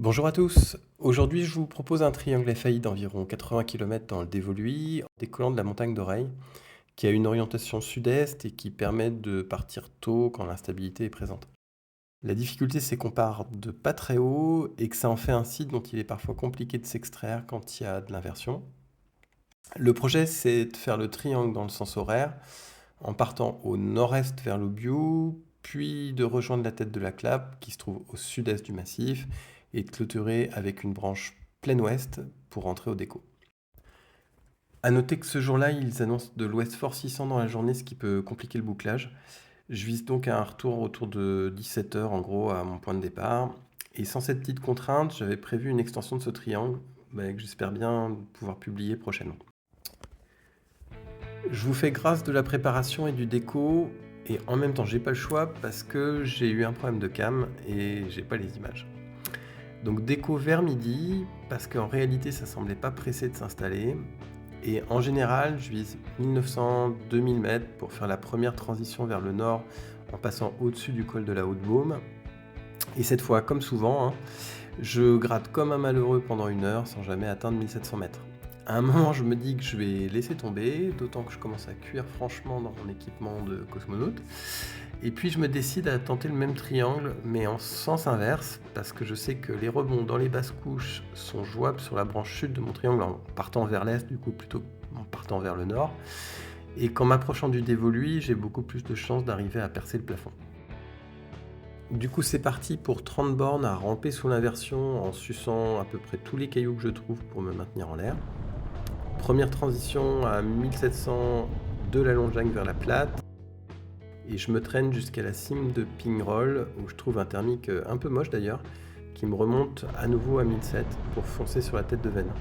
Bonjour à tous. Aujourd'hui, je vous propose un triangle FAI d'environ 80 km dans le Dévoluy, en décollant de la montagne d'Oreille, qui a une orientation sud-est et qui permet de partir tôt quand l'instabilité est présente. La difficulté, c'est qu'on part de pas très haut et que ça en fait un site dont il est parfois compliqué de s'extraire quand il y a de l'inversion. Le projet, c'est de faire le triangle dans le sens horaire, en partant au nord-est vers l'Aubiou, puis de rejoindre la tête de la Clappe, qui se trouve au sud-est du massif, et de clôturer avec une branche plein ouest pour rentrer au déco. A noter que ce jour-là, ils annoncent de l'ouest fort 600 dans la journée, ce qui peut compliquer le bouclage. Je vise donc un retour autour de 17 heures en gros à mon point de départ. Et sans cette petite contrainte, j'avais prévu une extension de ce triangle que j'espère bien pouvoir publier prochainement. Je vous fais grâce de la préparation et du déco, et en même temps j'ai pas le choix parce que j'ai eu un problème de cam et j'ai pas les images. Donc déco vers midi, parce qu'en réalité ça semblait pas pressé de s'installer. Et en général, je vise 1900-2000 mètres pour faire la première transition vers le nord en passant au-dessus du col de la Haute-Baume. Et cette fois, comme souvent, je gratte comme un malheureux pendant 1 heure sans jamais atteindre 1700 mètres. À un moment, je me dis que je vais laisser tomber, d'autant que je commence à cuire franchement dans mon équipement de cosmonaute. Et puis je me décide à tenter le même triangle, mais en sens inverse, parce que je sais que les rebonds dans les basses couches sont jouables sur la branche sud de mon triangle en partant vers l'est, du coup plutôt en partant vers le nord. Et qu'en m'approchant du dévolu, j'ai beaucoup plus de chances d'arriver à percer le plafond. Du coup, c'est parti pour 30 bornes à ramper sous l'inversion en suçant à peu près tous les cailloux que je trouve pour me maintenir en l'air. Première transition à 1700 de la Longjagne vers la Plate. Et je me traîne jusqu'à la cime de Pingroll, où je trouve un thermique un peu moche d'ailleurs, qui me remonte à nouveau à 1007 pour foncer sur la tête de Vennes.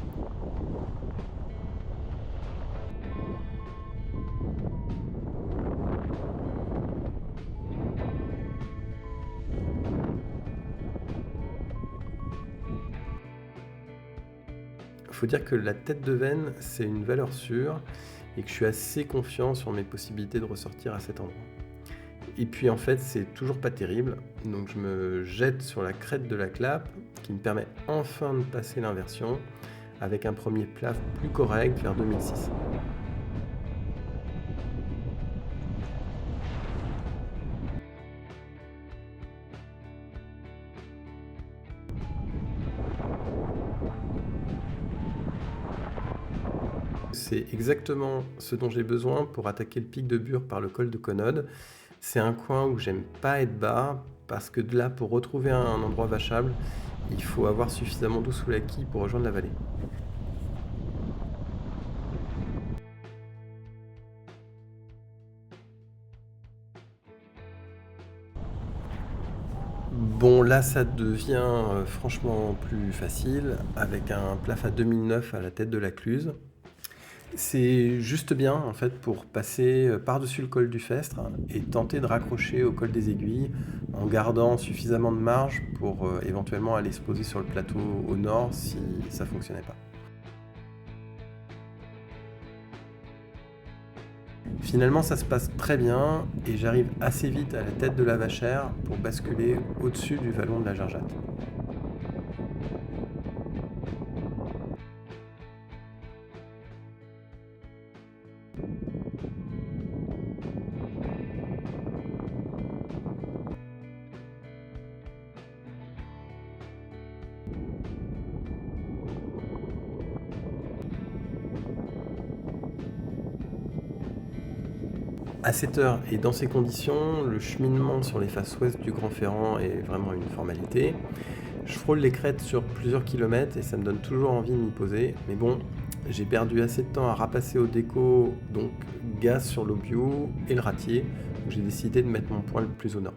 Il faut dire que la tête de Vennes, c'est une valeur sûre et que je suis assez confiant sur mes possibilités de ressortir à cet endroit. Et puis en fait, c'est toujours pas terrible, donc je me jette sur la crête de la Clappe, qui me permet enfin de passer l'inversion, avec un premier plaf plus correct vers 2006. C'est exactement ce dont j'ai besoin pour attaquer le pic de Bure par le col de Conode. C'est un coin où j'aime pas être bas, parce que de là, pour retrouver un endroit vachable, il faut avoir suffisamment d'eau sous la quille pour rejoindre la vallée. Bon, là, ça devient franchement plus facile, avec un plaf à 2009 à la tête de la Cluse. C'est juste bien, en fait, pour passer par-dessus le col du Festre et tenter de raccrocher au col des Aiguilles, en gardant suffisamment de marge pour éventuellement aller se poser sur le plateau au nord si ça fonctionnait pas. Finalement, ça se passe très bien et j'arrive assez vite à la tête de la Vachère pour basculer au-dessus du vallon de la Jarjatte. À cette heure et dans ces conditions, le cheminement sur les faces ouest du Grand Ferrand est vraiment une formalité. Je frôle les crêtes sur plusieurs kilomètres et ça me donne toujours envie de m'y poser. Mais bon, j'ai perdu assez de temps à rapasser au déco, donc gaz sur l'Aubiou et le Ratier. Donc j'ai décidé de mettre mon point le plus au nord.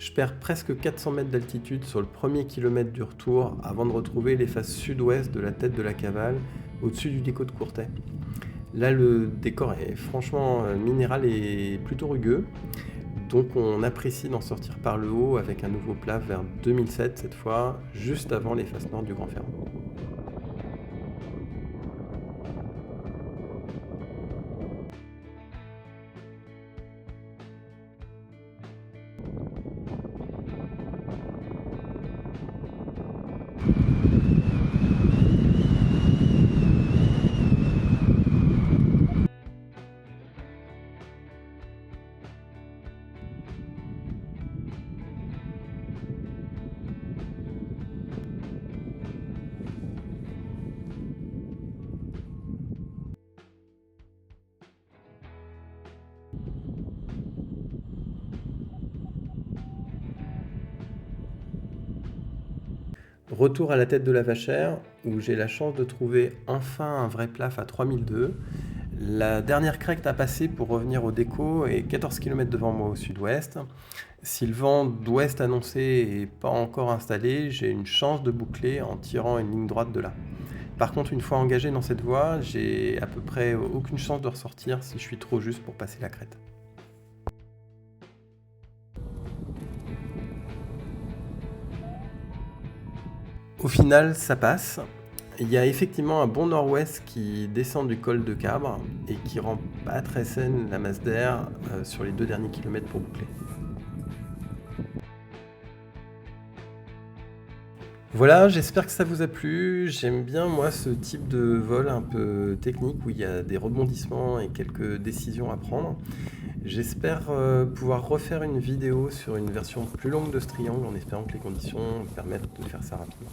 Je perds presque 400 mètres d'altitude sur le premier kilomètre du retour avant de retrouver les faces sud-ouest de la tête de la cavale au-dessus du déco de Courtrai. Là, le décor est franchement minéral et plutôt rugueux, donc on apprécie d'en sortir par le haut avec un nouveau plat vers 2007 cette fois, juste avant les faces nord du Grand Ferrand. Retour à la tête de la Vachère, où j'ai la chance de trouver enfin un vrai plaf à 3002. La dernière crête à passer pour revenir au déco est 14 km devant moi au sud-ouest. Si le vent d'ouest annoncé n'est pas encore installé, j'ai une chance de boucler en tirant une ligne droite de là. Par contre, une fois engagé dans cette voie, j'ai à peu près aucune chance de ressortir si je suis trop juste pour passer la crête. Au final, ça passe. Il y a effectivement un bon nord-ouest qui descend du col de Cabre et qui rend pas très saine la masse d'air sur les 2 derniers kilomètres pour boucler. Voilà, j'espère que ça vous a plu. J'aime bien moi ce type de vol un peu technique où il y a des rebondissements et quelques décisions à prendre. J'espère pouvoir refaire une vidéo sur une version plus longue de ce triangle en espérant que les conditions permettent de faire ça rapidement.